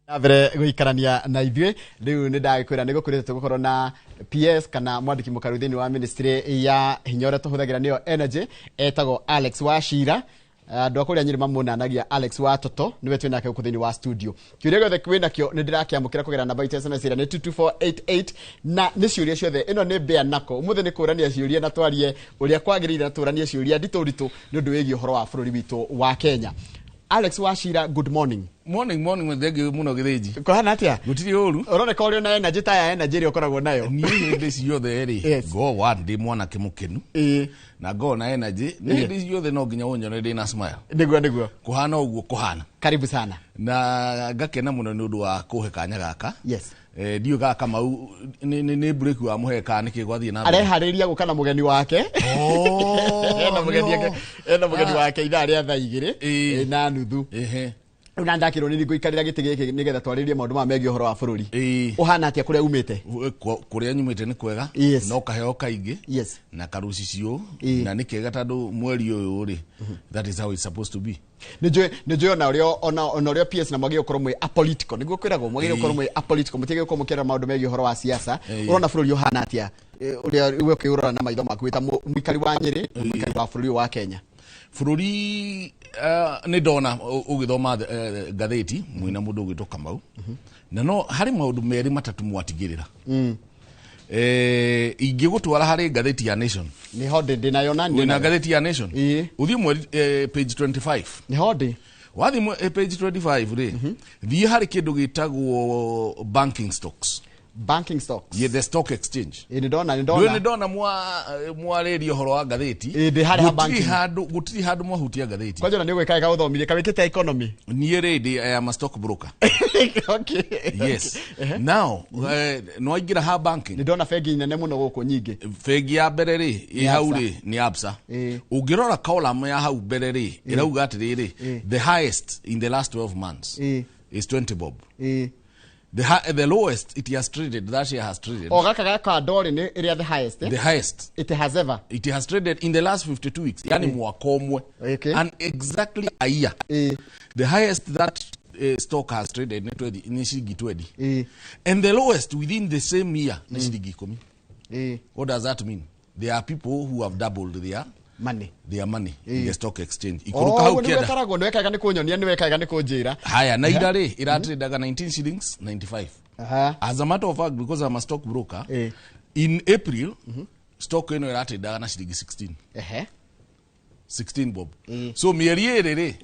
Avere guikarania na ithue riu ni ndagikwira ni gukurite tugukorwo na PS kana mwandiki mukaru thini wa ministry ya hinya uria tuhuthagira niyo energy etagwo Alex Wachira andu akuria nyiri mamunanagia Alex Watoto niwe twina nake guku thini wa studio kiuria gothe kwina kio ni ndirakiamukira kugera namba ite SMS ira ni 22488 na ni ciuria ciothe ino ni bea nako umuthe ni kurania ciuria na twarie uria kwagirira turania ciuria ndituritu ni undu wigi uhoro wa bururi witu wa Kenya. Alex Wachira, good morning. Morning mwendege muno githeji. Kohana atia? Gutiri oru. Uroneka uri na energy ta ya energy ri ukoragwo nayo. Ni hindi ciothe ri. Go one ndi mwana kimukenu. Na go na energy. Ni hindi ciothe no nginya wonyone ndi na smile. Niguo. Kuhana uguo kuhana. Karibu sana. Na ngakena muno ni undu wa kuhe kanya gaka. Yes. Dio ga Kamau ni break wa muheka niki gwathie na. Arehariria gukana mugeni wake. Ena mugeni wake ithaa ria thaa igiri na nuthu. Una ndakirwo ni guikarira giti giki nigetha twaririe maundu ma megi uhoro wa bururi. Uhana atia kuria umite? Kuria nyumite ni kwega. No kaheo kaingi. Na karuci cio na ni kega tandu mweri uyu ri. That is how it's supposed to be. Nijue ona urio PS na mwagi ukorwo mwe apolitical niguo kwiragwo mwagi ukorwo mwe apolitical mutige ukorwo mukira maundu megi uhoro wa siasa. Urona bururi uhana atia uria iwe kiurora na maitho maku wita mwikari wa Nyeri mwikari wa bururi wa Kenya. Bururi ni ndona ugithoma gatheti mwina mundu ugitwo Kamau na no hari maundu meri matatu mwatigirira ingigutwara hari gatheti ya Nation ni hode ndina nani na gatheti ya Nation uthie mweri page 25 ni hode wathi page 25 ri thie hari kindu gitagwo banking stocks. Yeah, the stock exchange. Ni ndona mwa radio horo wa gatheti. Gutiri handu mwahutia gatheti. Kwaje na ni gwikaga uthomire kawikite economy. Ni ready I am a stock broker. Okay. Yes. Now, no ingira ha banking. Ni ndona fegi nene muno guku nyingi. Fegi ya mbere ri hau ri ni Absa. Ungirora column ya hau mbere ri irauga atiriri the highest in the last 12 months is 20 bob. The lowest it has traded, that share has traded. Gaka dori ni area the highest. The highest. It has ever. It has traded in the last 52 weeks. Yani mwaka omwe. Okay. And exactly a year. The highest that stock has traded ni shilingi 20. And the lowest within the same year ni shilingi 10. What does that mean? There are people who have doubled their money in the stock exchange. Ikuruka hau kienda. Wekarago nwekaga ni kunyonia ni wekaga ni kunjira. Haya na irare iratradeaga 19 shillings 95. As a matter of fact, because I'm a stock broker, in April stock ino iratradeaga na shilingi 16. 16 bob. So mieri ere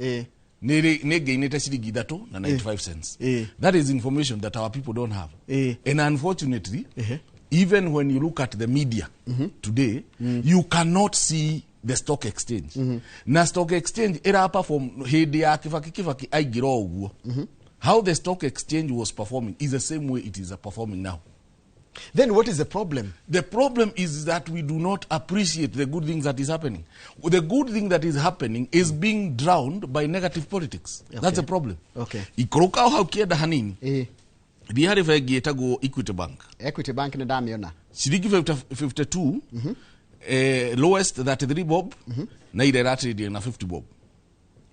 ni gainete shilingi 3 na 95 cents. That is information that our people don't have. And unfortunately, even when you look at the media today, you cannot see the stock exchange. Na stock exchange era perform hedi ya kifaki aigira uguo. How the stock exchange was performing is the same way it is performing now. Then what is the problem? The problem is that we do not appreciate the good things that is happening. The good thing that is happening is being drowned by negative politics. That's the problem. Ikuruka hau kienda hanini. Bihari fegi etago Equity Bank. Equity Bank ni ndamiona. Shilingi 52. Lowest 33 bob na ile ratrade na 50 bob.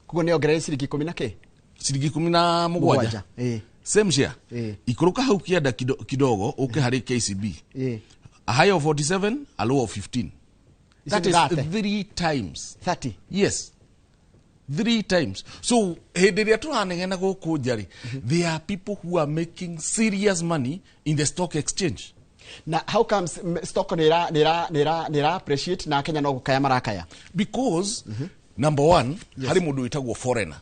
Kugo ni ogere shilingi 10 na ke? Shilingi 17. Same share. Ikuruka hau kienda kidogo uke hari KCB. A high of 47, a low of 15. That is 3 times. 30. Yes. 3 times. So hederia tuhanengena guku njari. There are people who are making serious money in the stock exchange. Now how comes stock nira appreciate na Kenya no gukaya marakaya? Because number one, hari mundu itagwo foreigner.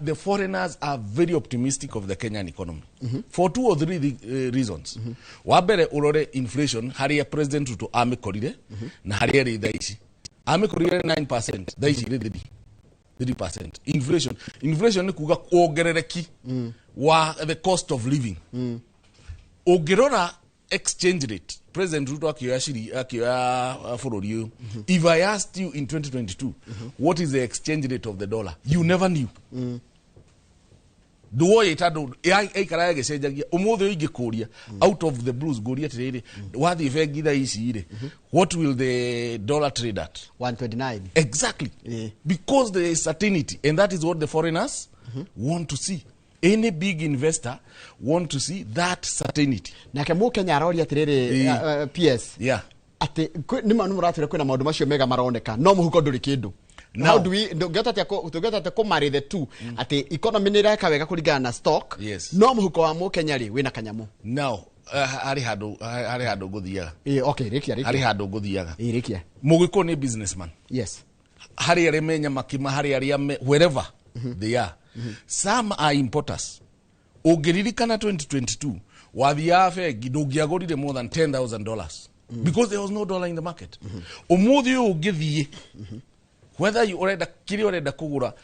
The foreigners are very optimistic of the Kenyan economy for 2 or 3 reasons. Wabere urore inflation hari ya president Ruto amekorire na hari ya ridaishi. Amekorire 9%, daishi ridhi 3%. Inflation ni kuga kuongerereki wa the cost of living. Ogirora exchange rate. President Ruto akiwa for you. If I asked you in 2022, what is the exchange rate of the dollar? You never knew. Duo itado aikara gesejagia umuthe igikuria out of the blues goria tiriri wathi fegitha ici ire what will the dollar trade at 129 exactly because there is certainty and that is what the foreigners want to see. Any big investor want to see that certainty. Nake Mũkenya aroria atiriri PS. Yeah. Ati nima nuratire kwina maundu macio mega maroneka no muhuko nduri kindu. How do we get at kumari the two ati economy ni reka wega kuringana na stock no muhuko wa Mũkenya ri wina kanyamu. Now ari hado guthiaga. Okay, rekia. Ari hado guthiaga. Rekia. Mugiko ni businessman. Yes. Hari arimenya makima hari aria wherever they are. Some are importers. Ugiririkana 2022 wathia fegi ndungiagurire more than $10,000 because there was no dollar in the market. Umuthi ugithie whether you already kugura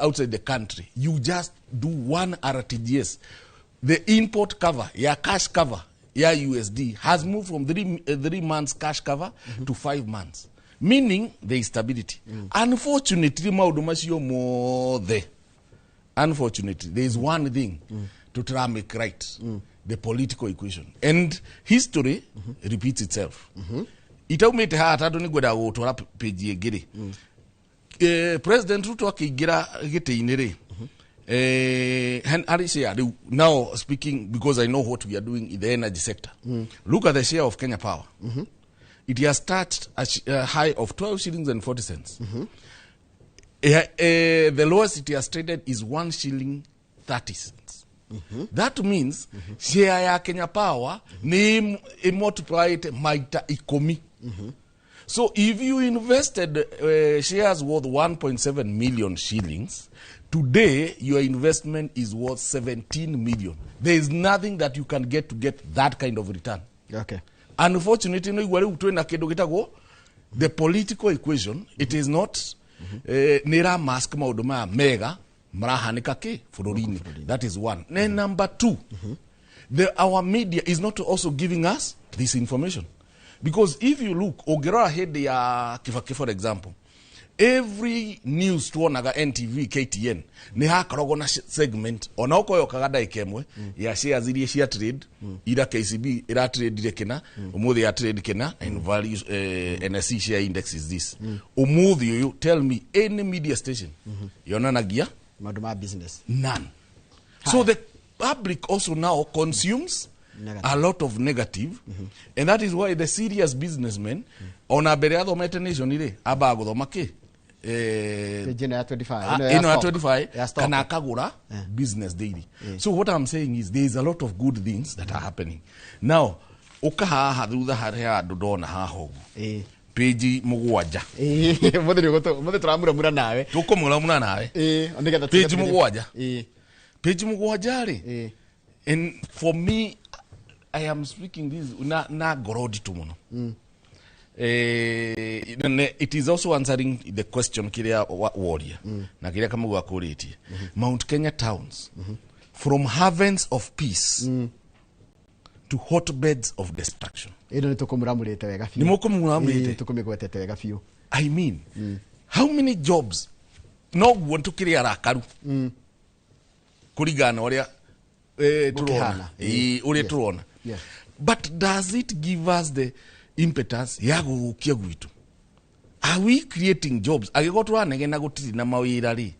outside the country, you just do one RTGS. The import cover, your cash cover, your USD has moved from 3 months cash cover to 5 months, meaning there is stability. Unfortunately, Unfortunately, there is one thing to try and make right, the political equation. And history repeats itself. Itaumete hatatu ni gweda gutwara page igiri. President Ruto akigira gite-ini ri. Now speaking, because I know what we are doing in the energy sector. Look at the share of Kenya Power. It has touched a high of 12 shillings and 40 cents. The lowest it has traded is 1 shilling 30 cents. That means share ya Kenya Power ni multiplied maita ikomi. So if you invested shares worth 1.7 million shillings, today your investment is worth 17 million. There is nothing that you can get to get that kind of return. Okay. Unfortunately, the political equation, it is not nira mask mauduma mega marahanika ke Bũrũri-inĩ. That is one. Then number two, our media is not also giving us this information. Because if you look, Ogera head ya Kifake, for example, every news tuonaga NTV, KTN, ni hakoragwo na segment onako yokagada ikemwe ya shares iria cia trade ira KCB ira trade dire kena umuthi ya trade kena and values NSE share index is this. Umuthi you tell me any media station yonanagia maduma business, none. So the public also now consumes a lot of negative, and that is why the serious businessmen on a bere athomete nation ire aba guthoma ki General 25 kana akagura business daily. So what I'm saying is there is a lot of good things that are happening now. Ukaha thutha haria andu ndona haho page mugwanja muthe turamura nawe tukumura nawe page mugwanja ri. And for me, I am speaking this na gorodi tu muno. It is also answering the question kiria warrior na kiria kama gwakuretie Mount Kenya towns from havens of peace to hotbeds of destruction. Ino nitukumramurite wega fiu. Nimukumramurite tukumigwetete wega fiu. I mean, how many jobs no want to kiria rakaru kurigana oria turona uri turona. But does it give us the impetus ya gukia gwitu? Are we creating jobs? Agigo twanege na gutiri na mawira ri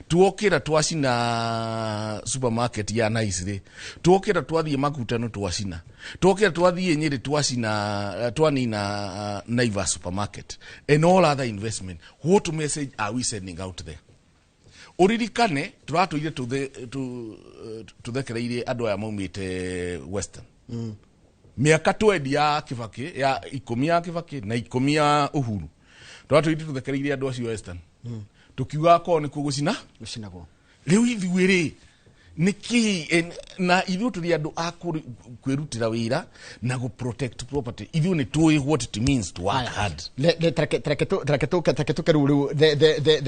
tuokira twacina supermarket ya nice ri tuokira twathie makutano twacina tuokira twathie Nyeri twacina twanina Naivas supermarket and all other investment. What message are we sending out there? Uririkane turatuire tuthekereire andu aya maumite Western miaka 20 ya Kibaki ya 10 ya Kibaki na 10 ya Uhuru turatuire tuthekereire andu acio Western tukiuga ko ni kugucina gucinagwo riu ithuire niki na ithu turi andu akwirutira wira na go protect property. Ithu ni tuwe what it means to work hard. Traketo ruru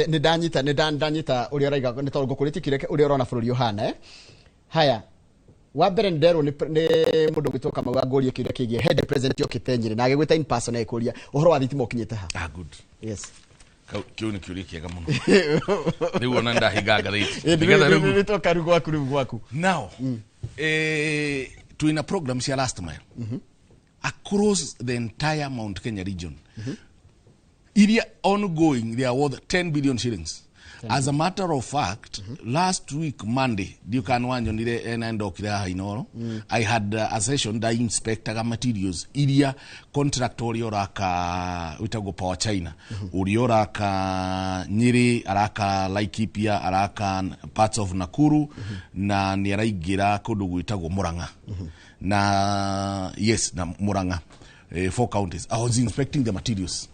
ne danyita uri oraiga ne to gukulitikire uri orona bururi uhana haya wa mbere ndero ni mundu gito Kamau agorie kiria kigie head president yokite na agigwita in person ekuria uhoro wa thitima ukinyite ha. Good. Yes. Kiu ni kiuria kiega muno. Riu ona ndahigaga rate. Nito karu gwaku. Now, to in a program cia last mile across the entire Mount Kenya region. Iria ongoing, they are worth 10 billion shillings. As a matter of fact, last week Monday, I had a session that inspected materials. Iria contract oraka witago Power China. Urioraka Nyeri, araka Laikipia, araka parts of Nakuru, na niaraigira kodo witago Muranga. Na yes, na Muranga. 4 counties. I was inspecting the materials.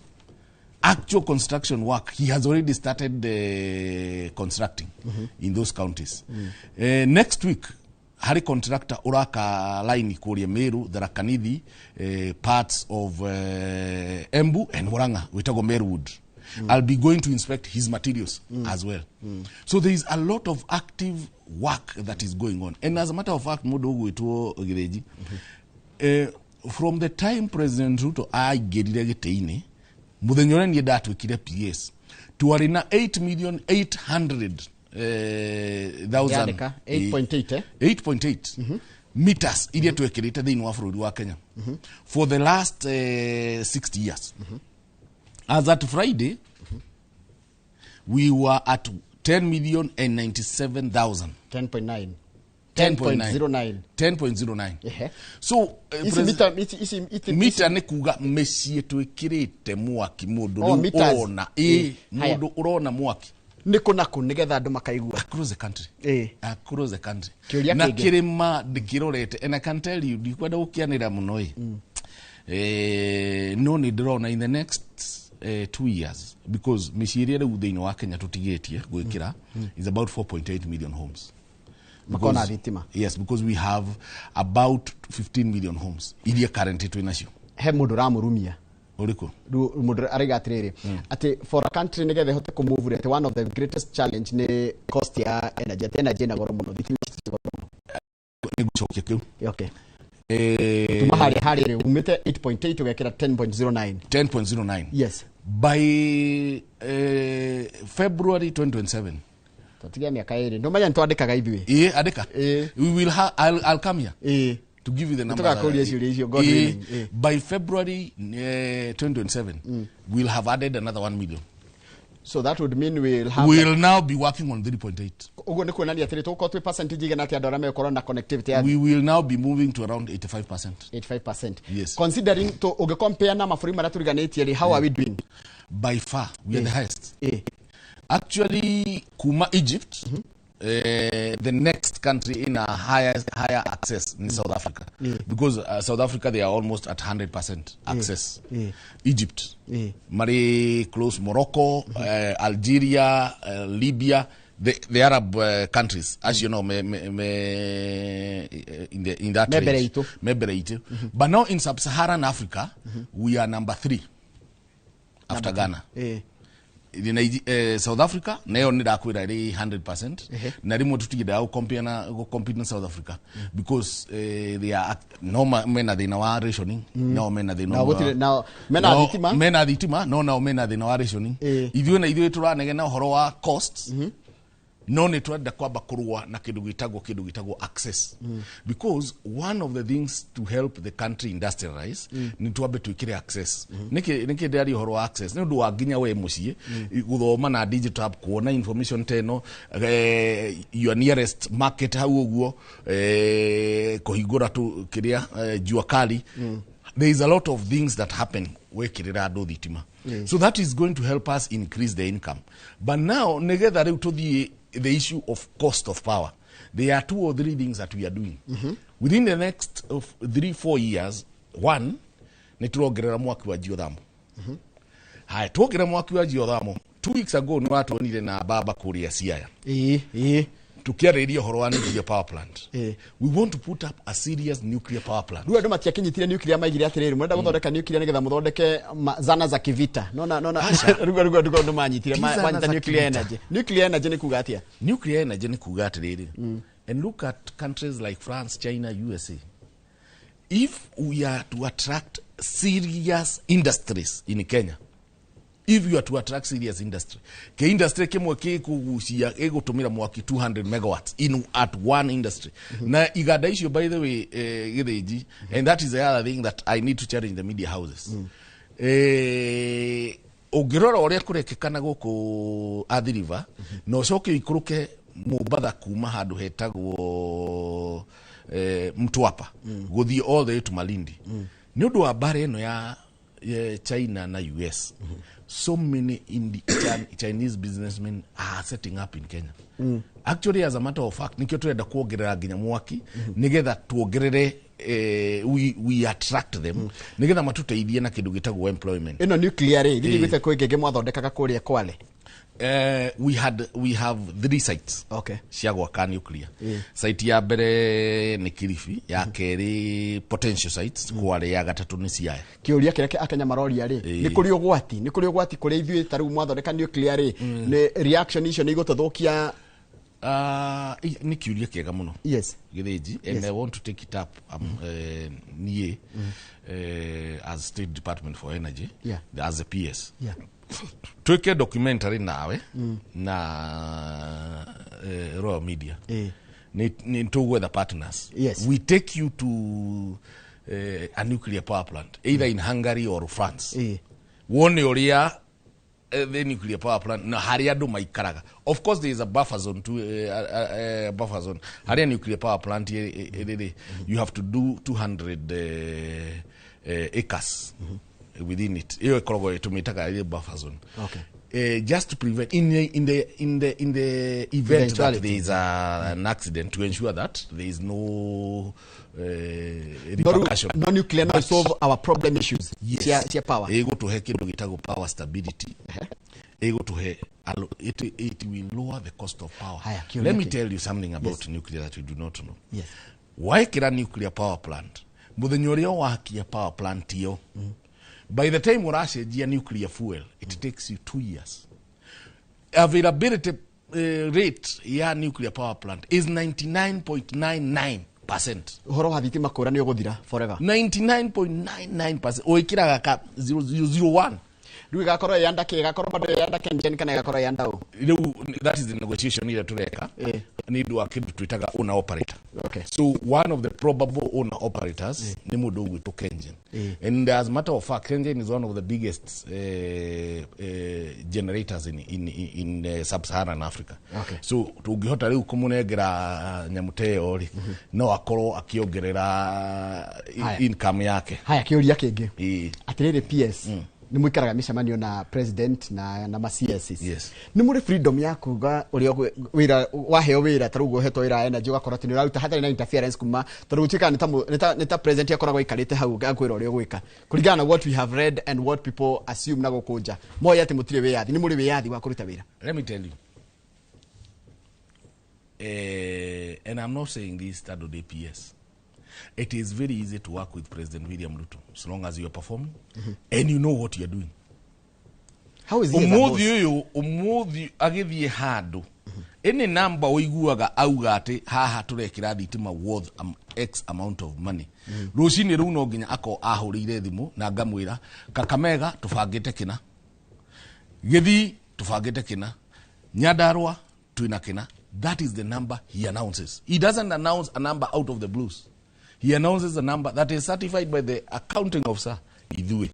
Actual construction work, he has already started constructing in those counties. Next week, hari contractor uraka line Korea Meru, Tharaka-Nithi, parts of Embu and Muranga, witago Meruwood. I'll be going to inspect his materials as well. So there is a lot of active work that is going on. And as a matter of fact, from the time President Ruto aigirire gitiini muthenyore ni ndatwikire PS tuari na 8,800,000 8.8 meters iria twekirite thiini wa bururi wa Kenya for the last 60 years. As at Friday we were at 10,097,000. 10.9 10.09. So mita ne kuga mesie twikirite mwaki mundu urona mundu urona mwaki niko nako nigetha andu makaigua across the country across the country na kirima ndikirorete and I can tell you ndikwenda gukianira muno no ni drone in the next 2 years because misiria riu thiini wa Kenya tutigetie gwikira is about 4.8 million homes. Makona Thitima. Yes, because we have about 15 million homes. Iria currently twinacio. He mundu ramurumia. Uriko. Mundu ariga atiriri. Ati for a country nigethe hote ku move at one of the greatest challenge ni cost ya energy. Energy na goro muno. Thitima goro muno. Ni gucokia kiu. Okay. Tuma hari umite 8.8 ugekira 10.09. 10.09. Yes. By February 2027. Tatiga miaka iri. Ndo manya ntwandikaga ithui. Andika. We will I'll come here. To give you the number. God willing. By February 2027, we'll have added another 1 million. So that would mean we'll now be working on 3.8. Ugo niko nani atiri to ko percentage igana ati adora me corona connectivity ya. We will now be moving to around 85%. 85%. Yes. Considering to uge compare na mafuri mara turiganeti, how are we doing? By far, we are the highest. Actually, Kuma, Egypt, the next country in a higher access in South Africa. Because South Africa, they are almost at 100% access. Egypt, very close Morocco, Algeria, Libya, the Arab countries, as you know, in that range. But now in Sub-Saharan Africa, we are number 3 after Ghana. South Africa nayo ndakwira ri 100% na rimo tutigida au compete na South Africa because they are no mena they na rationing no mena they no mena thitima no mena they na rationing ithuĩ na ithuĩ turanege na horo wa costs no ne twenda kwamba kurua na kindu gitagwo access because one of the things to help the country industrialize ni twambe twikire access niki ndari horo wa access ni ndu wanginya we mucie guthoma na digital app kuona information teno your nearest market hau uguo kuhingura tu kiria jua kali. There is a lot of things that happen wekirira andu thitima. So that is going to help us increase the income. But now negetha riu tuthie the issue of cost of power. There are 2 or 3 things that we are doing. Within the next 3-4 years, one, niturongerera mwaki wa geothermal. Hai, tuongerera mwaki wa geothermal. 2 weeks ago, nwatuonire na baba kuria Siaya. Tukiarĩria horo wa nuclear power plant. We want to put up a serious nuclear power plant. Ruo ndo matiakinyitire nuclear maigire atiriri mwenda guthondeka nuclear nigetha muthondeke zana za kivita. Nona ruo ndo manyitire wanyita nuclear energy. Nuclear energy ni kuga atia? Nuclear energy ni kuga atiriri. And look at countries like France, China, USA. If we are to attract serious industries in Kenya, if you are to attract serious industry, ke industry kimwe ke kugucia egutumira mwaki 200 megawatts in at one industry. Na igada icio, by the way, githeji, and that is the other thing that I need to challenge the media houses. ungirora uria kurekekana guku Athi River no coke ikuruke Mombatha kuma handu hetagwo Mtwapa guthii all the way to Malindi ni undu wa bara ino ya China na US. So many Chinese businessmen are setting up in Kenya. Actually, as a matter of fact, nikio turenda kuongerera nginya mwaki nigetha tuongerere we attract them nigetha matuteithie na kindu gitagwo employment. Ino nuclear thiri gwite kwi ngenge mwathondekaga kuria Kwale. We have 3 sites. Okay. Cia gwaka nuclear. Site ya mbere ni Kilifi, ya keri potential sites, Kwale, ya gatatu ni Siaya. Kiuria kireke akenya maroria ri ni kuri ugwati kuri ithuĩ taru mwathondeka nuclear ri ni reaction icio ni igututhukia ni kiuria kiega muno. Yes. Githiji, and I want to take it up nie as State Department for Energy, as a PS. Yeah. Tweke documentary nawe na Royal Media. Ni tugwe the partners. Yes. We take you to a nuclear power plant, either in Hungary or France. Wone uria the nuclear power plant na hari andu maikaraga. Of course there is a buffer zone to buffer zone. Hari nuclear power plant you have to do 200 acres within it. Iyo ikorogo tumitaga ile buffer zone. Okay. Just to prevent in the event that there is an accident, to ensure that there is no repercussion. No nuclear no solve our problem issues. Yes. Tia power. Ego to heke do gitago power stability. Ego to he it will lower the cost of power. Let me tell you something about nuclear that you do not know. Yes. Why kira nuclear power plant? Muthenyoria wakia power plant yo. By the time uracenjia nuclear fuel, it takes you 2 years. Availability rate ya nuclear power plant is 99.99%. Uhoro wa thitima kura ni uguthira forever. 99.99%. Oikiraga ka 001. Rui gakorwo yanda ke gakorwo bado yanda Kengen kana gakorwo yanda u. That is the negotiation ile tureka. Ni ndu akidu twitaga owner operator. Okay. So one of the probable owner operators ni mundu gwitu Kengen. And as a matter of fact, Kengen is one of the biggest generators in sub-Saharan Africa. Okay. So tungihota riu kumunengera nyamuteo ri no akorwo akiongerera income yake. Haya kiuria kingi. Atiriri PS. Ni mwikaraga micemanio na president na ma CSs. Yes. Ni muri freedom ya kuga uri wira waheo wira tarugo heto wira energy ugakorwo ati ni uruta hatari na interference kuma tarugo tika nita president yakoragwo ikarite hau gakwira uri gwika kuringana na what we have read and what people assume na gukunja moya ati mutire wiyathi ni muri wiyathi wa kuruta wira. Let me tell you, and I'm not saying this to the PS. It is very easy to work with President William Ruto as long as you are performing and you know what you are doing. How is he? Umuthi agithie handu any number oiguaga auga ati haha turekira thitima worth X amount of money. Rucini ru no nginya ako ahurire thimu na ngamwira Kakamega tubangite kina, Githii tubangite kina, Nyandarua twina kina. That is the number he announces. He doesn't announce a number out of the blues. He announces a number that is certified by the accounting officer. Ithui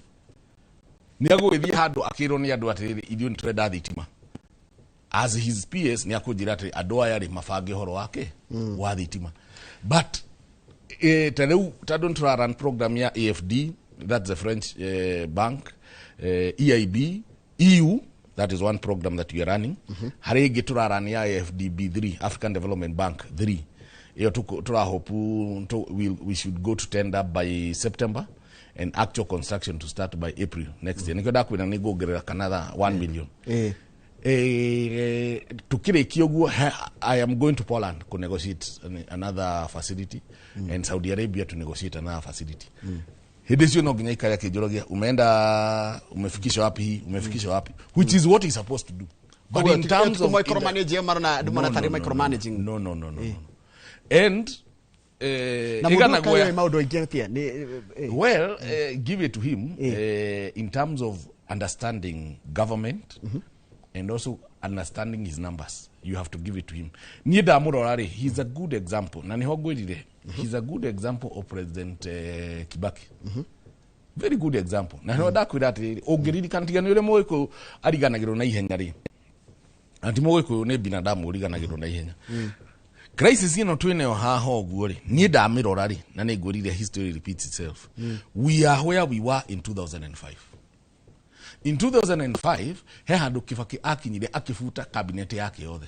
niago ethi handu akiro ni andu atiri ithui ntrenda thitima. As his PS ni akujira atiri andu aya ri mabange horo wake wa thitima. But tadu run program ya AFD, that's the French bank, EIB, EU, that is one program that we are running. Hari ingi turarun ya AFDB3, African Development Bank 3. We should go to tender by September and actual construction to start by April next year. Nikoda kwina nigo gerera another 1 million. Tukire kiogu, I am going to Poland to negotiate another facility and Saudi Arabia to negotiate another facility. Hidesio no ginya ikaya kijorogia umeenda umefikisha wapi hii umefikisha wapi, which is what he's supposed to do. But in terms of micromanaging micromanaging. No. And give it to him in terms of understanding government and also understanding his numbers. You have to give it to him. Nieda Murorari, he's a good example. He's a good example of President Kibaki. Very good example. Na no ndakwira ati ungiririkana tigani ule Mũgĩkũyũ ariganagirwo na ihenya ri. Ati Mũgĩkũyũ ni binadamu uriganagirwo na ihenya. Crisis ino twinayo haha ũguo ri ni ndamirora ri na ni ngwirire history repeats itself. We are where we were in 2005. In 2005 he handu Kibaki akinyire akifuta cabinet yake yothe.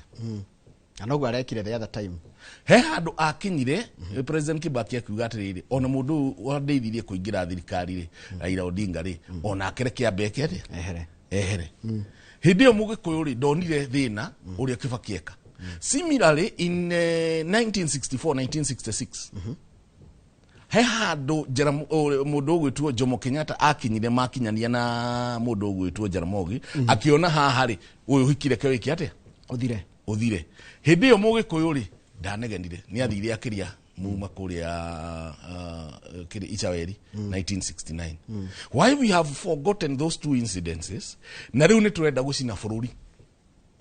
Anogu arekire the other time. He handu akinyire President Kibaki akiuga atiriri ona mundu wandeithirie kuingira thirikari ri Raila Odinga ri ona akereke ambeke ri ehere. Hindi yo Mũgĩkũyũ ri ndonire thina uria Kibaki eka. Similarly in 1964 1966 he handu mundu gwitwo Jomo Kenyatta akinyire makinyania na mundu gwitwo Jaramogi akiona haha ri uyu hikire ke wiki atia uthire hindi yo Mũgĩkũyũ ri ndanegenire ni athire akiria muma kuria kiri Ichaweri 1969. Why we have forgotten those two incidences na riu ni turenda gucina bururi?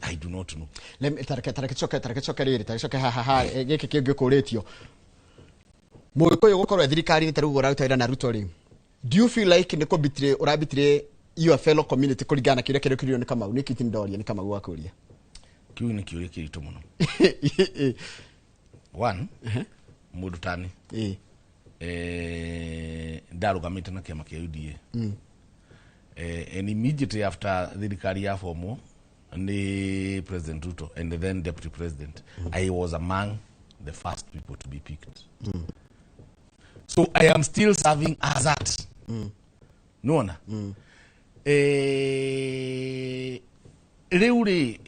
I do not know. Tareke riri haha giki kingikuritio Mũgĩkũyũ gukorwo thirikari ni tarugo rautira na Ruto ri. Do you feel like ni kubitire urabitire your fellow community kuringana kire kirio ni Kamau ni kitindoria ni Kamau wakuria? Kiu ni kiuria kirito muno. One mundu tani ndarugamite na kiama kia UDA. And immediately after thirikari ya formo ni President Ruto and then Deputy President, I was among the first people to be picked. So I am still serving as that. No na. Reuri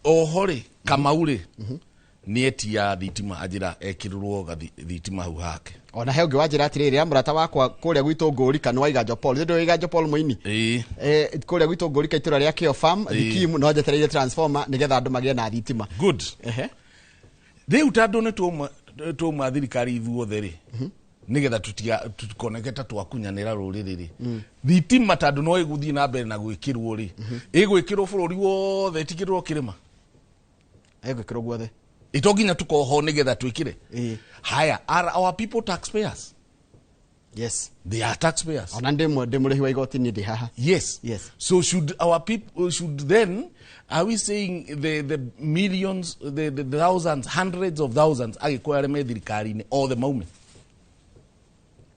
ohore Kamaure ni etia thitima ajira ekirurwo thitima hau hake. Ona he ungi wajira atiriri amurata wakwa kuria gwitu nguri kana waiga Jopol ndio waiga Jopol muini kuria gwitu nguri kaitura ria kio farm thikimu no jetereire transformer nigetha andu magie na thitima. Good. Riu tando ne tuma thirikari ithuothe ri nigetha tukoneketa twakunyanira ruriri thitima tando no iguthii na mbere na gwikirwo ri igwikirwo bururi wothe tikirwo kirima egwikirwo guothe itoginya tukoho nigetha twikire haya are our people taxpayers? Yes, they are taxpayers. Ona ndemurihi wa igoti ni ndi haha. Yes. So should our people then are we saying the millions the thousands hundreds of thousands agikware me thirikari ni all the moment?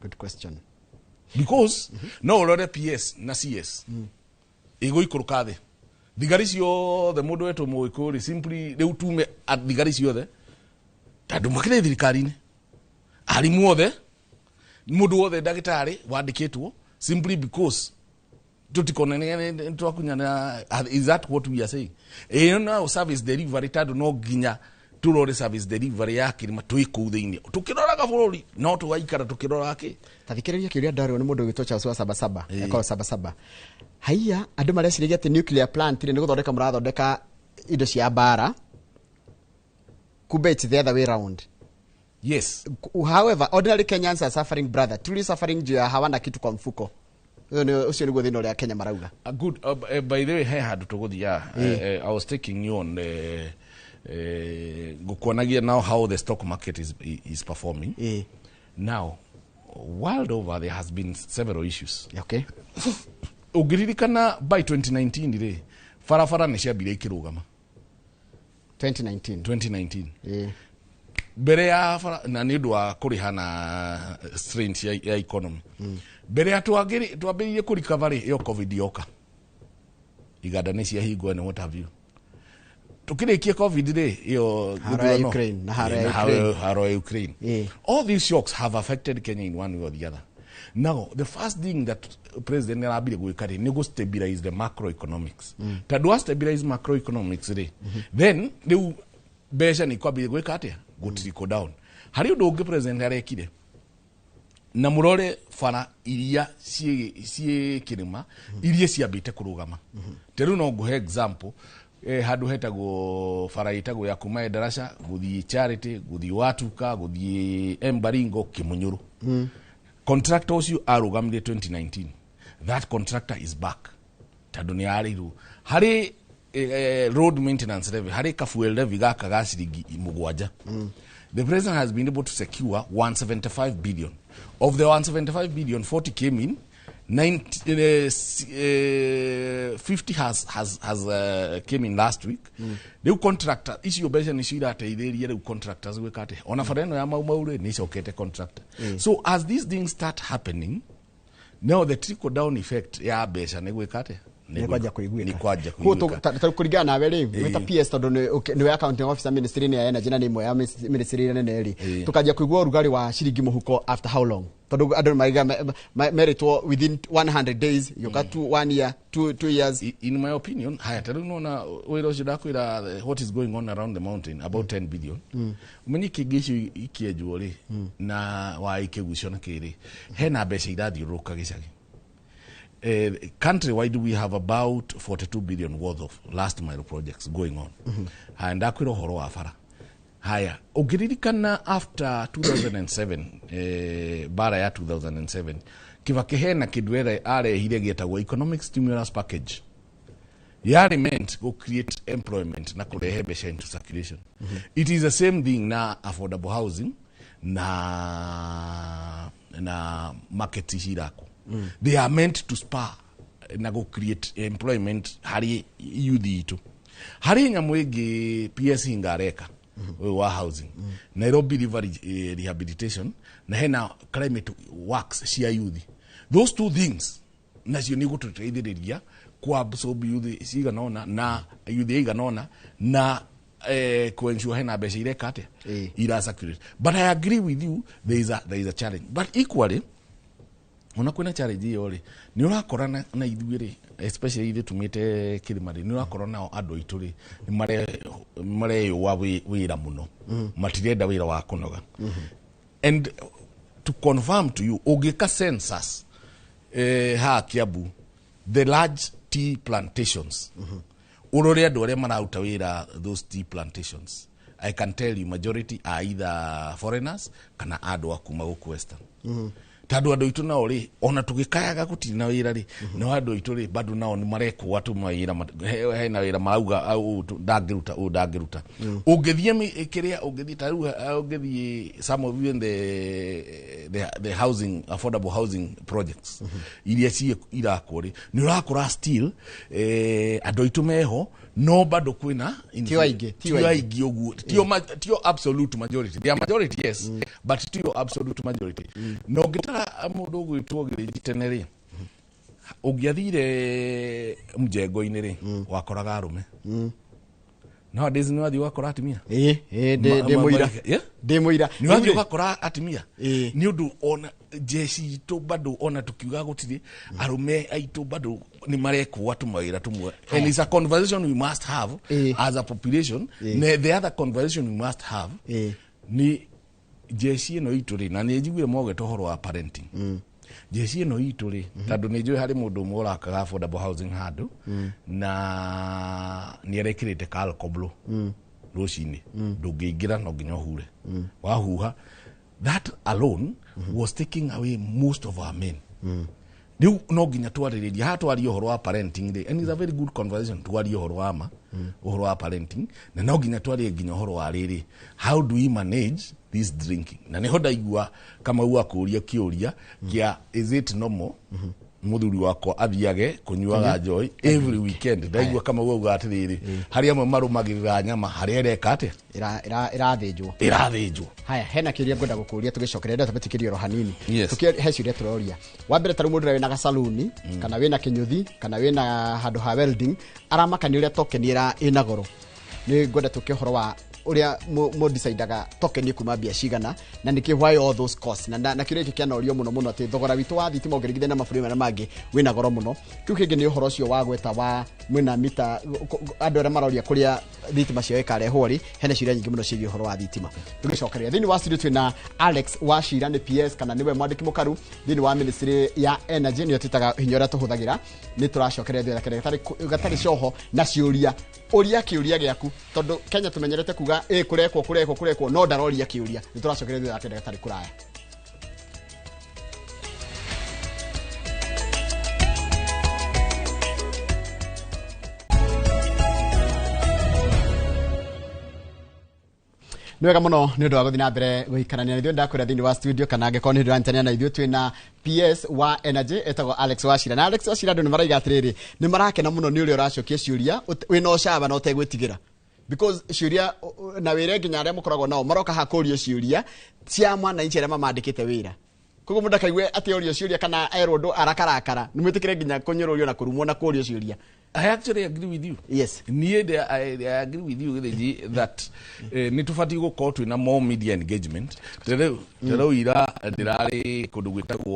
Good question. Because no orore PS na CS ego ikuruka the thigari cio the mundu wetu Mũgĩkũyũ simply riu tume thigari cio the tandu makire thirikari ni arimu othe mundu wothe ndagitari wandikitwo simply because tutikonene twakunyana. Is that what we are saying? Now service delivery tandu no ginya turore service delivery yake ni matuiku thiini tukiroraga bururi no tuwaikara tukirora ki tathikiriria kiuria ndari ni mundu gitwa Charles wa 77 eko 77 haiya andu marecirigia ati nuclear plant ni guthondeka murathondeka indo cia bara kumbe it's the other way around. Yes. However, ordinary Kenyans are suffering, brother. Truly suffering juu hawana kitu kwa mfuko. Ucio niguo thina uria Kenya marauga. Good. By the way, he handu tuguthia I was taking you on gukuonagia now how the stock market is performing. Now, world over there has been several issues. Okay. Ugiririkana by 2019 ri farafara ni ciambire ikirugama. 2019. Bere ya na ni ndwa kurihana strength ya economy. Bere ya twambiririe ku recovery yo covid yoka. Iganda ni cia hingo and what have you. Tukirikia covid ri yo Ukraine na haro Ukraine. All these shocks have affected Kenya in one way or the other. Now, the first thing that President Nabire gwikari ni go stabilize the macroeconomics. Tadwa stabilize macroeconomics ri. Then riu besha ni kwabire gwika atia go trickle down. Hari undu ungi president arekire. Na murore fara iria cie kirima iria ciambite kurugama. Teru no nguhe example handu hetagwo fara itagwo ya kuma darasha guthii charity guthii watuka guthii Embaringo Kimunyuru. Contractor ucio arugamire 2019. That contractor is back. Tadu ni ariru. Hari road maintenance levy, hari ka fuel levy gaka ga ciringi 7. The president has been able to secure 175 billion. Of the 175 billion, 40 came in. 50 has came in last week. The contractor issue obesha ni shida ateithĩrie rĩu contractors gwĩkate ona fareno ya maure ni cokete contractor. So as these things start happening, now the trickle down effect ya besha ni gwĩkate ni kwaja kuiguika kuringana nawe rĩu wita PS tondu ni accounting officer ministry ni ya energy na ni imwe ya ministry nene ri tukaja kuigua urugari wa shiringi muhuko after how long tondu andu meritwo within 100 days you got to 1 year 2 years. In my opinion haya tari nona wira ucio ndakwira what is going on around the mountain about 10 billion umenye kigisho ikiejwo ri na wa ikigucio na kiri hena mbeca irathiuruka gicagi. Country-wide, we have about 42 billion worth of last mile projects going on. And akwira horo wa fara. Haya, ugiririkana after 2007, bara ya 2007, Kibaki hena kidwere arehire getagwo economic stimulus package. Yari meant to create employment na kurehe besha into circulation. It is the same thing na affordable housing na market ishirako. They are meant to spur na go create employment hari youth itu. Hari nyamwege PS hingareka wa housing. Nairobi River rehabilitation na hena climate works cia youth. Those two things nacio ni gututeithiriria kwa absorb youth siganona na youth iganona na kuensure hena mbeca ireka atia ira circulate. But I agree with you, there is a challenge. But equally ona kwina challenge iyo ri ni urakora na ithuire especially ile tumite kirimari ni urakora nao andu ituri ni mare wa wira muno matirenda wira wa kunoga. And to confirm to you ogeka census ha Kiambu the large tea plantations urore andu aria marauta wira those tea plantations, I can tell you majority are either foreigners kana andu akuma guku western. Tadu andu itu nao ri ona tugikayaga gutina wira ri no andu itu ri bado nao ni mareko watu mawira hena wira marauga au dagiruta ugithie kiria ugithi taru ugithi some of you in the housing affordable housing projects iria ci irakwo ri ni urakora still andu itu meho no bado kwina tio aigi ogu tio absolute majority, they are majority yes but tio absolute majority no gitara mundu gwitwo giteneri ugiathire mjengo-ini ri wakoraga arume nowadays ni wathi wakora atimia de muira ni wathi wakora atimia ni undu ona jeshi to bado ona tukiuga gutiri arume aitu bado ni mareko watu mawira tumwe. And it's a conversation we must have as a population. The other conversation we must have ni jeshi no ituri na ni njiguire moge tohoro wa parenting. Jeshi no ituri tadu ni njui hari mundu mura ka affordable housing hadu na ni arekirite kal koblo rucini ndungiingira no nginya hure wahuha. That alone was taking away most of our men. Riu no nginya twaririria ha twari uhoro wa parenting ri, and it's a very good conversation twari uhoro wa uhoro wa parenting na no nginya twari nginya uhoro wa riri how do we manage this drinking. Na ni hoda igua Kamau akuria kiuria kia is it normal muthuri wako athiage kunyuaga joy every weekend ndaigua Kamau auga atiriri hari amwe marumagirira nyama hari ereka ate irathinjwo. Haya hena kiuria ngwenda gukuria tugicokerera tabatikirio ro hanini tukihe ciuria turoria wa mbere taru mundu wina gasaluni kana wina kinyuthi kana wina handu ha welding aramakani uria token ina goro ni ngwenda tukihoro wa uria mo decidaga token ni kuma bia cigana na niki why all those costs na kiuria iki kiana orio muno ati thogora witu wa thitima ngirigithe na maburi mara mangi wina goro muno. Kiu kingi ni uhoro ucio wa gweta wa mwina mita andu aria maroria kuria thitima cio ikarehwo ri hena ciuria nyingi muno ciigi uhoro wa thitima. Tugicokeria thini wa studio twina Alex Wachira ni PS kana niwe mwandiki mukaru thini wa ministry ya energy ni otitaga hinyora tuhuthagira ni turacokeria thira gatari coho na ciuria uria kiuria giaku tondu Kenya tumenyerete kuga kurekwo no ndaroria kiuria ni turacokeria thira gatari kuraya. wega muno ni undu wa guthi na mbere guikarania ithuĩ ndakwĩra thĩinĩ wa studio kana angĩkorwo nĩ ndĩranyitania na ithuĩ twĩna PS wa Energy etagwo Alex Wachira na Alex Wachira andũ nĩ maraiga atĩrĩrĩ nĩ marakena mũno nĩ ũrĩa ũracokia ciũria wĩna ũcamba na ũtegwĩtigĩra because ciũria na wĩra nginya arĩa mũkoragwo nao maroka hakũrio ciũria cia mwana inchi arĩa mamandĩkĩte wĩra koguo mũndũ akaigue atĩ orio ciũria kana erwo ndũ arakarakara nĩ mwĩtĩkĩre nginya kũnyũrũrio na kũrumwo na kũrio ciũria. I actually agree with you. Yes. I agree with you that ni tufati gukorwo twina more media engagement. Tero ira ndirari kundu gwitagwo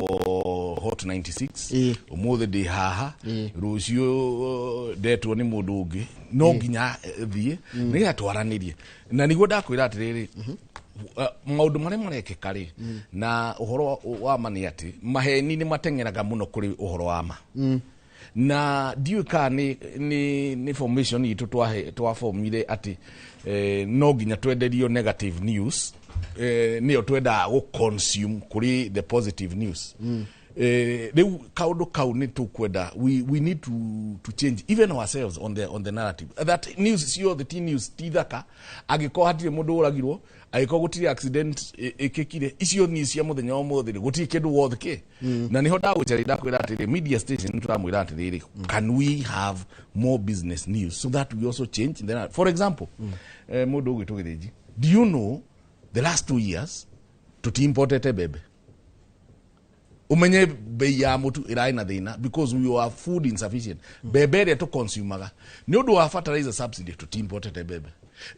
Hot 96 umuthi ndi haha rucio ndetwo ni mundu ungi no nginya thie ni atwaranirie na niguo ndakwira atiriri maundu maria marekeka ri na uhoro wa mani ati maheni ni matengeraga muno kuri uhoro wa ma na diuka ni formation itu twa formire ati no ginya twenderio negative news ni otwenda go consume kuri the positive news they kaudo kau ni tukwenda we need to change even ourselves on the narrative that news sio the news tithaka agiko hatire mundu uragirwo agiko gutire accident ikikire icio ni cia muthenya wa muthiri gutire kindu wothe ki na niho ndagucerera kwira atiri media station turamwira atiri can we have more business news so that we also change then for example mundu ugitugithiji do you know the last 2 years tutimportete bebe umenye bei ya mutu irai na thina because we are food insufficient bebe to consumaga ni undu wa fertilizer subsidy tutimportete bebe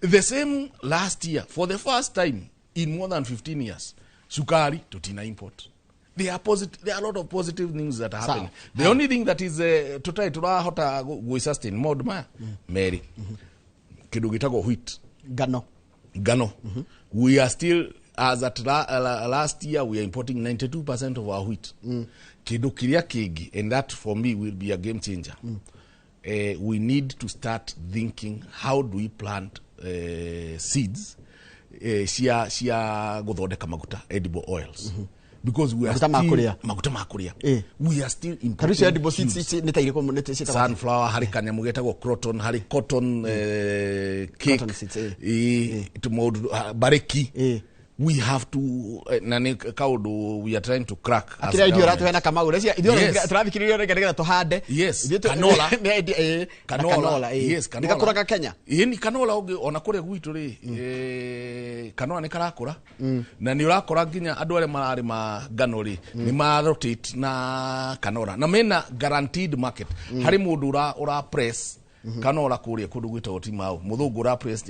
the same last year for the first time in more than 15 years sukari tutina import there are a lot of positive things that are happening the only thing that is to try to hota go sustain mode ma Mary kidu gitago wheat gano we are still as at last year we are importing 92% of our wheat kidu kiria kigi and that for me will be a game changer we need to start thinking how do we plant seeds cia guthondeka maguta edible oils because we are maguta makuria we are still importing edible seeds sunflower hari kanyamu getagwo croton hari cotton cake bareki we have to nani kaudu we are trying to crack akira idio ratu hena Kamau recia idio turafikiririo rega tuhande canola yes nikakuraga Kenya ni canola ona kure gwitu ri canola ni karakura na ni urakora nginya andu are marari ma ngano ri ni ma rotate na canola na mena guaranteed market hari mundu ura press canola kuria kundu gwitagwo Timau muthungu ra press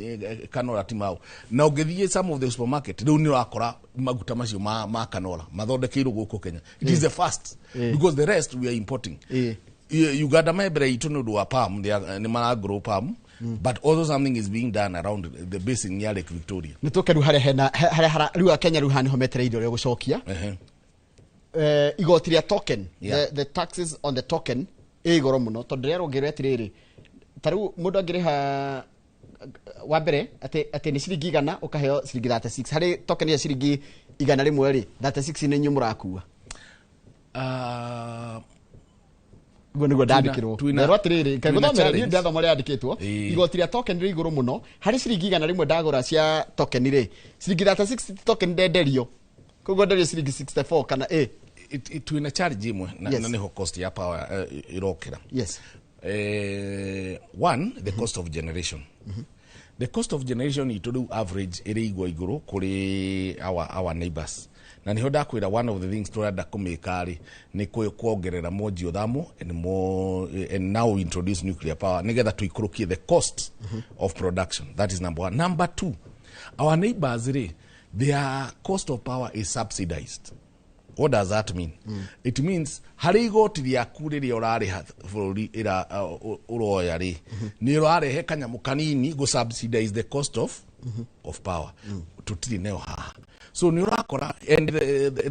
canola Timau na ungithie some of the supermarket riu ni urakora maguta macio ma canola mathondekeirwo guku Kenya it is the first because the rest we are importing Uganda mebere itu ndu wa palm ni mara grow palm but also something is being done around the basin near Lake Victoria nitukeru hare riu Kenya riu hani hometereirio rio gucokia igoti ria token the taxes on the token igoro muno tondu rero ngire atiriri taru mundu angiriha wa mbere ati ni ciringi 100 ukaheo ciringi 36 hari token ya ciringi 100 ri 36 ni nyumurakuwa gwo ndandikirwo rero atiriri kaguthomera ni ndatho mari andikitwo igoti ria token ri iguru muno hari ciringi 100 ndagura cia token ri ciringi 36 token ndenderio kogwo nderio ciringi 64 kana twina charge imwe na niho cost ya power irokira yes one the cost of generation the cost of generation itodu average iri iguru kuri our neighbors na niho ndakwira one of the things turenda kumikari ni kuongerera more geothermal and now introduce nuclear power nigetha tuikurukie the cost of production that is number 1 number 2 our neighbors their cost of power is subsidized. What does that mean? It means hari igoti ryaku riria urariha bururi ira uroya ri ni urarehe kanyamu kanini go subsidize the cost of power tutiri neo ha so ni urakora and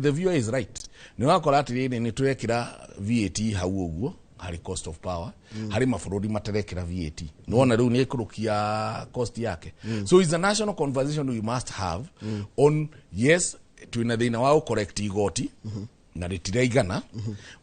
the viewer is right ni urakora ati ni turekira VAT hau uguo hari cost of power hari mafururi materekira VAT nuona riu ni ikurukia cost yake so it's a national conversation we must have on yes twina thina wa correct igoti na ritiraigana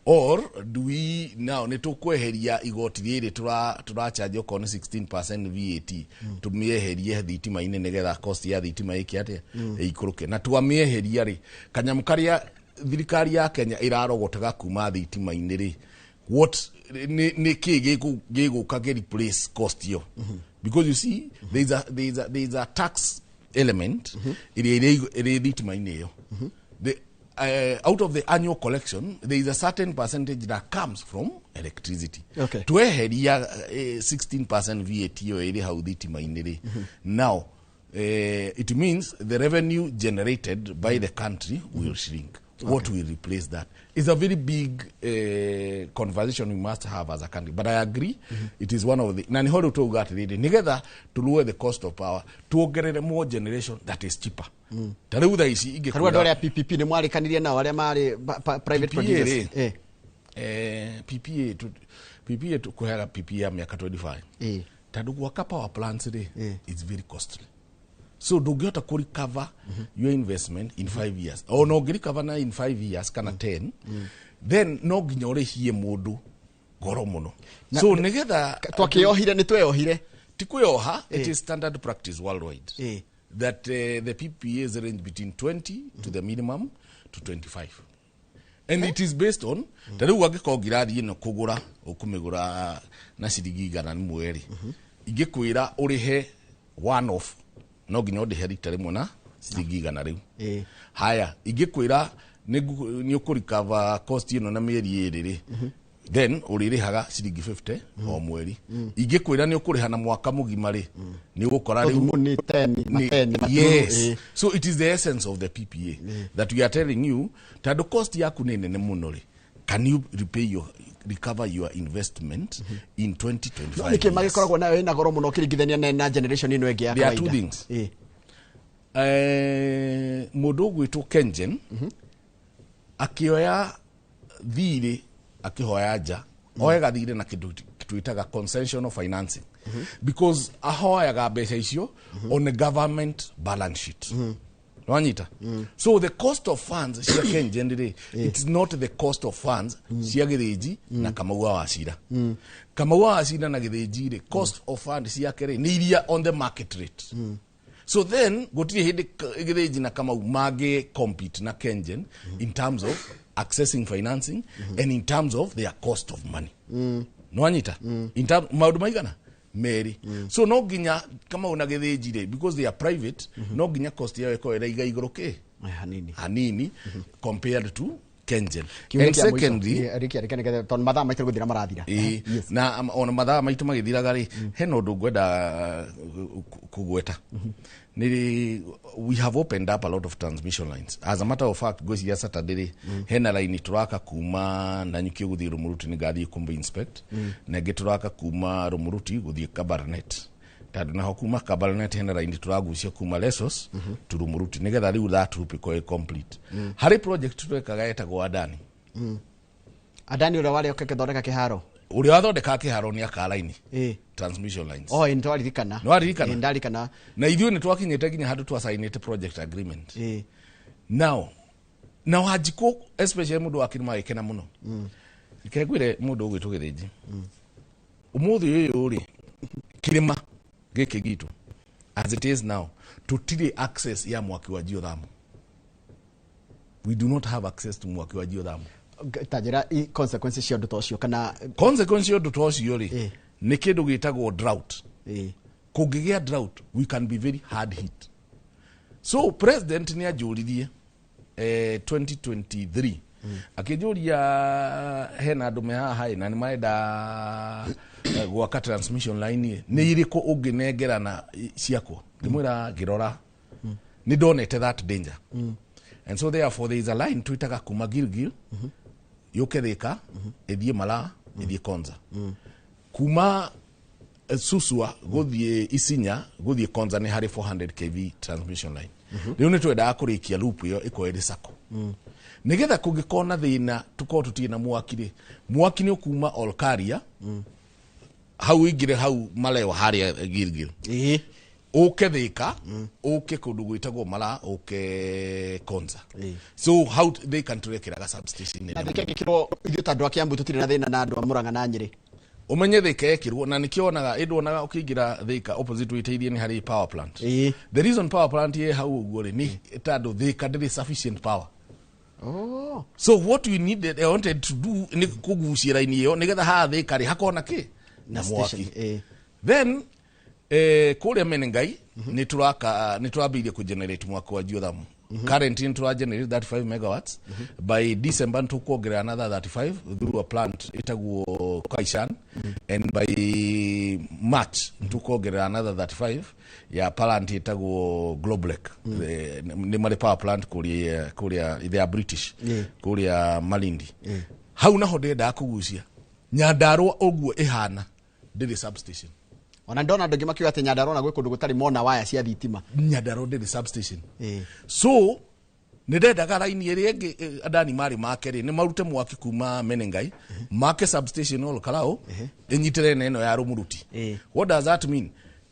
or do we now nitukweheria igoti riri turacharge okone 16% VAT tumieherie thitima-ini nigetha cost ya thitima iki atia ikuruke na twamieheria ri kanyamu karia thirikari ya Kenya irarogotaga kuma thitima-ini ri what ni giguka replace cost yo because you see there is a tax element iri thitima-ini yo out of the annual collection, there is a certain percentage that comes from electricity. Okay. Tweheria 16% VAT yo eri how thitima inere. Now, it means the revenue generated by the country will shrink. What will replace that? It's a very big conversation we must have as a country. But I agree, it is one of the... Nani horo to got ready. Together, to lower the cost of power, to get a more generation that is cheaper. Taruda isi ige kura. Karua PPP ni mwari kaniria na wale mari private producers. PPA to kuhera PPA ya miaka 25. Tadu waka power plants today, it's very costly. So do you have to recover your investment in 5 years? Or no recover na in 5 years kana 10. Then no ginyore hie modu goromono. So negeda twakiohire ni tweohire. Tikuyoha, it is standard practice worldwide. That the PPAs range between 20 to the minimum to 25. And it is based on tari wagiko girari no kugura okumegura na shirigi igana ni mweri. Igikwira urihe one off no ginyo de heritare mona shirigi igana riu. Haya igikwira ni ukurikava cost ino na mieri eriri. Then uririhaga shirigi 50 o mweri. Igikwira ni ukuriha na mwaka mugima ri ni ugukora riu ni 10 yes. So it is the essence of the PPA that we are telling you that the cost yaku ni nene muno ri. Can you recover your investment in 2025? Nike magikoragwo nayo ina goro muno kiringithania na generation ino enge ya kawaida. There are two things. Mundu gwitu Kenjen akioya thiri akihoya nja oega thire na kindu twitaga concessional financing because ahoyaga mbeca icio on the government balance sheet. Wanyita. So the cost of funds cia Kenjen it's not the cost of funds cia Githiji na Kamau Wachira. Kamau Wachira na Githiji the cost of funds cia kere ni iria on the market rate. So then gotiri hindi Githiji na Kamau mage compete na Kenjen in terms of accessing financing and in terms of their cost of money. Nwanyita. In terms maudu maigana Mary. So no ginya kama una Githiji because they are private no ginya cost yao eko era iga igoroke hanini compared to Kenjen. And secondly ton madha maitu gudira marathira. Na ona madha maitu magithiraga ri heno ndu gwenda kugweta. We have opened up a lot of transmission lines. As a matter of fact, goes here Saturday, hena line turaka kuma na nyuki guthi Rumuruti ni gathi kumbe inspect. Na geturaka kuma Rumuruti guthi Kabarnet. Tadu na hokuma Kabarnet hena line turagucia kuma Lesos to Rumuruti. Nigetha riu that route ko complete. Hari project twekaga etagwo Adani. Adani ura wale okethondeka kiharo. Uri wathondeka kiharo ni akaraini transmission lines. Oh, nitwaririkana. Nwaririkana. Ndarikana. Na ithuĩ nĩ twakinyĩte nginya handũ twasainĩte project agreement. Now hajiko especially mũndũ wakiri magĩkena mũno. Ikegwire mũndũ ũgwĩtwo Githiji. Ũmũthĩ ũyũ ri kirima gĩkĩ gitu. As it is now, tutire access ya mwaki wa geothermal. We do not have access to mwaki wa geothermal. Tajira consequences cia ndoto cio kana consequences cia ndoto cio ri ni kindu gitagwo drought. Kungigia drought we can be very hard hit. So president ni ajuririe 2023 akijuria hena andu me haha na ni maenda gwaka transmission line ni iriko unginengerana ciakwo ndimwira girora ni donete that danger. And so therefore there is a line twitaga kuma Gilgil yoketheka ethie Mala ethie Konza kuma Susua guthie Isinya guthie Konza ni hari 400 kV transmission line. Riu ni twenda kurikia loop yo ikoere sako nigetha kungikona thina tuko tutina mwaki ni ukuma Olkaria hau ingire hau Malewa haria Gilgil Oke Thika, oke kundu gwitagwo Mara, oke Konza. So how they can track a substation. Na Thika gikirwo ithuĩ ta andũ a Kiambu tũtirĩ na thĩna na andũ a Murang'a na Nyeri. Umenye Thika ekirwo na nikionaga ndonaga ukiingira Thika opposite witeithie ni hari power plant. The reason power plant ye hau uguo ni tando Thika ndiri sufficient power. Oh. So what we needed, I wanted to do ni kugucia raini iyo nigetha ha Thika ri hakona ki na mwaki. Then kuria Menengai ni turabirie ku generate mwako wa geothermal. Currently to generate 35 megawatts. By December to kuongerera another 35 through a plant itagwo Kaishan. And by March to kuongerera another 35 ya plant itagwo Globlek. Ni mari power plant kuria they are British. Kuria Malindi. Hau naho ndenda kugucia. Nyandarua oguo ihana ndiri substation. Ona ndona andũ makiuga atĩ Nyandarua na gwĩ kũndũ gũtarĩ mona waya cia thitima. Nyandarua ndiri substation. So nirendaga raini ĩrĩa ĩngĩ adani mari makeri ni marute mwaki kuma Menengai make substation all Kalao inyitire neno ya Rumuruti. What does that mean?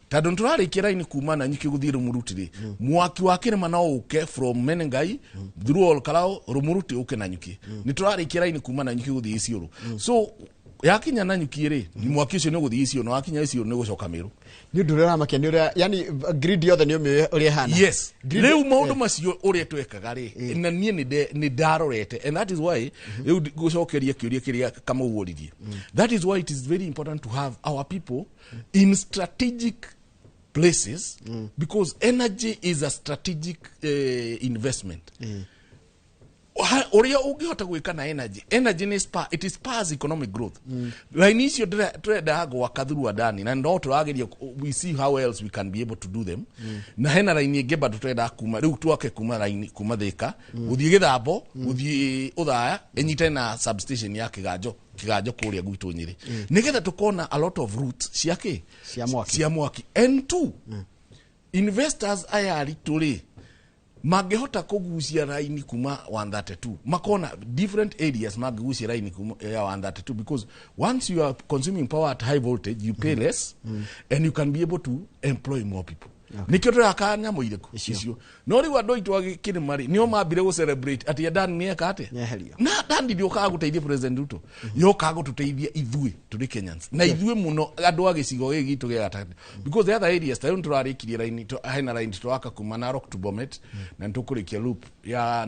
Tandũ turarĩkia raini kuma na nyiki guthii Rumuruti ri mwaki wa Kirima no uke from Menengai through all Kalao Rumuruti uke na nyiki ni turarĩkia raini kuma na nyiki guthii Isiolo. So yakinya na nyuki ri ni mwaki ucio ni guthii Isiolo no wakinya Isiolo ni gucoka Meru ni ndure ramakia ni uria yani grid yothe ni umwe uria hana. Yes, riu maundu macio uria twekaga ri na nie ni ndarorete, and that is why riu gucokeria kiuria kiria Kamau woririe. That is why it is very important to have our people in strategic places because energy is a strategic investment. Oria ungihota gwika na energy ni it is spurs economic growth. Line icio trade gwaka through adani na ndo turageria we see how else we can be able to do them. Na hena line ingi bado trade kuma riu twake kuma line kuma Thika guthie Githambo guthie Uthaya enyite na substation ya Kiganjo kuria gwitu Nyeri nigetha tukona a lot of routes ciake cia mwaki and two investors ayari tuli magehota kugucia raini kuma 132 makona different areas magigucia raini kuma ya 132 because once you are consuming power at high voltage you pay less and you can be able to employ more people. Nikyo turakanya muireko icio no riu andu itu agikirima ri nio mambire go celebrate ati adani ni ekate na dandi ndio ka guteithia president Ruto yo ka gututeithia ithui turi Kenyans na ithui muno andu agicigo gitu gia gatatu because the other areas tayo turarikirie raini to haina raini twaka kuma Narok to Bomet na tukurikia loop ya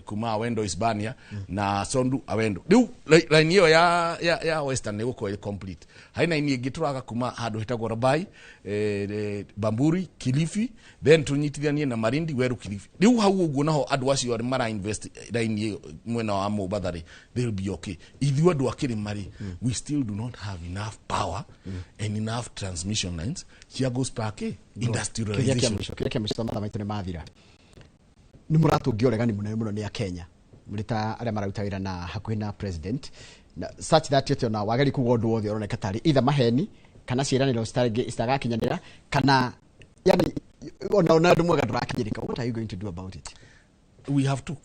kuma Awendo Hispania na Sondu Awendo riu raini yo ya Western ne guko complete haina ini gituraka kuma handu hitagwo Rabai Bamburi Kilifi then tunyitithanie na Marindi Weru Kilifi riu hau uguo naho andu acio ari mara invest raini mwena wa Mobathari they'll be okay ithu andu akirimari we still do not have enough power and enough transmission lines cia go spark industrialization kile mshamata maitu ni mathira ni muratungia uregani muno ni ya Kenya murita aria mararuta wira na hakuhi na president na such that yote na wagari kugwa ndu wothe uroneka tari either maheni kana ciraniro stagakinyanira kana yani ona ndu mwega ndurakinyirika. What are you going to do about it? We have to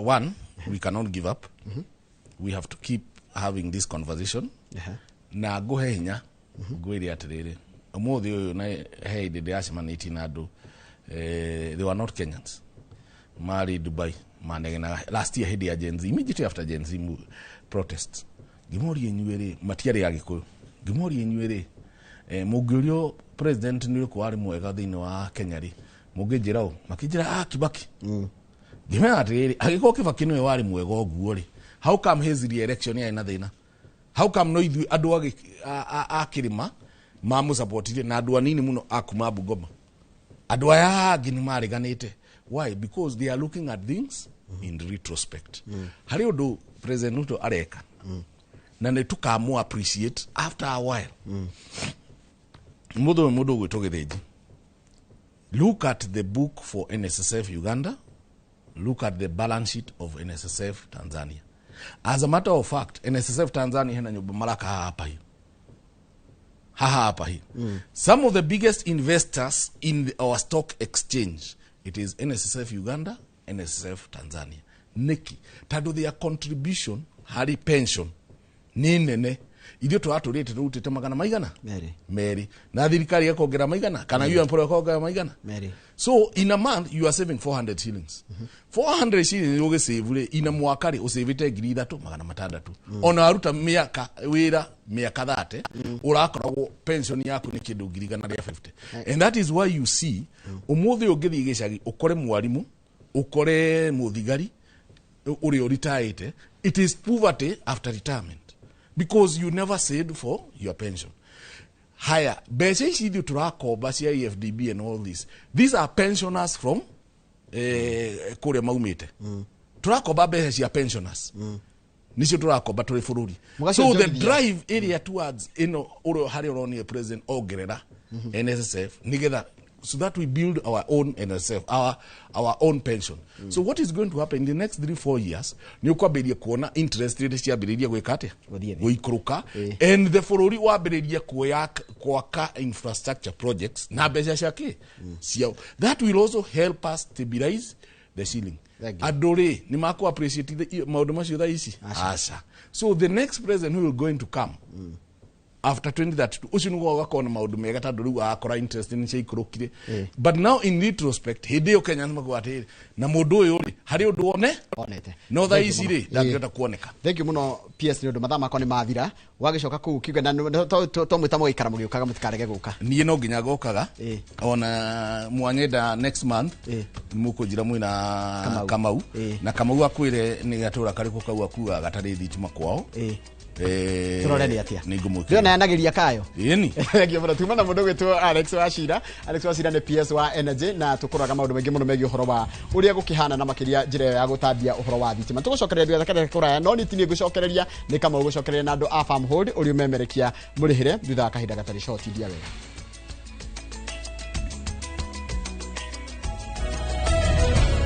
one we cannot give up. We have to keep having this conversation na go henya go iri atiriri umuthi uyu na hey de asimaniti na andu they were not Kenyans mari Dubai manegena last year hedi agency immediately after agency protests gimori enyuere matiari ya Gikuyu gimori enyuere mugirio president ni ko ari mwega thini wa Kenya ri mugijira makijira Kibaki gimera atiriri agiko Kibaki ni wari mwega oguo ri how come his re-election ya ina thina how come no ithu andu akirima mamu supportire na andu anini muno akuma Bungoma andu aya ngini mariganite why because they are looking at things in retrospect hari undu president Ruto areka na ne tukamu appreciate after a while mudo gwitogethiji look at the book for NSSF Uganda, look at the balance sheet of NSSF Tanzania. As a matter of fact, NSSF Tanzania hena nyumba maraka hapa hii. Some of the biggest investors in our stock exchange, it is NSSF Uganda, NSSF Tanzania. Neki, tado their contribution, hari pension, ni nene, Ithuĩ tũratũrĩte tũrutĩte magana maigana merĩ na thirikari ĩkongerera maigana kana UNPRO ĩkongerera maigana merĩ. So in a month you are saving 400 shillings. 400 shillings ũgĩsave in a mwaka rĩ ũsavĩte 3,600. Ona waruta mĩaka wĩra mĩaka 30 ũrakoragwo pension yaku nĩ kĩndũ 150. And that is why you see ũmũthĩ ũngĩthiĩ gĩcagi ũkore mwarimũ ũkore mũthigari ũrĩa retired, it is poverty after retirement because you never saved for your pension. Higher mbeca ici ithuĩ tũrakomba cia EFDB and all this, these are pensioners from kũrĩa maumĩte. Tũrakomba mbeca cia pensioners nicio tũrakomba tũrĩ bũrũri. So the drive area towards ũrĩa harĩa ũronio president ongerera NSSF nigetha so that we build our own NSF, our own pension. So what is going to happen in the next 3-4 years? Ni ukwambĩrĩria kuona interest rate ciambĩrĩria gwĩka atĩa gũikũrũka, and the bũrũri wambĩrĩria gwaka infrastructure projects na mbeca ciake ciao. That will also help us stabilize the shilling. Andũ rĩ nĩ makũ appreciate maũndũ macio thaa ici aca. So the next president who will going to come after 2032 ucio nĩguo gakona maũndũ mega tondũ rĩu akora interest nĩ ciaikũrũkire. But now in retrospect hĩndĩ ĩyo Kenya nĩmagwatĩrĩ na mũndũ ũyũ rĩ harĩ ũndũ onete no thaa ici rĩ ndangĩhota kuoneka. Thank you mũno PS nĩ ũndũ mathaa makwa nĩ mathira wagĩcoka kũu kiuga na twamwĩta mũgĩikara mũgĩũkaga mũtikarege gũka. Niĩ no nginya gokaga ona mwanyenda next month mũkũnjira mwĩna Kamau na Kamau akwĩre nĩ gatũra karĩkũ kau akuga gatarĩ thitima kwao. Turoreni atia ndio naanagiria kayo yeni ngiye mũno tuma na mũndũ gwĩtwo Alex Wachira. Alex Wachira nĩ PS wa Energy na tũkoraga maũndũ maingĩ mũno megiĩ ũhoro wa ũrĩa gũkĩhana na makĩria njĩra ya gũtambia ũhoro wa thitima. Tũgũcokereria thakare kũraya no nĩtinĩ gũcokereria nĩ Kamau gũcokereria na andũ a Farm Hold ũrĩa memerekia mũrĩhĩre thutha wa kahinda gatarĩ short ndia wega.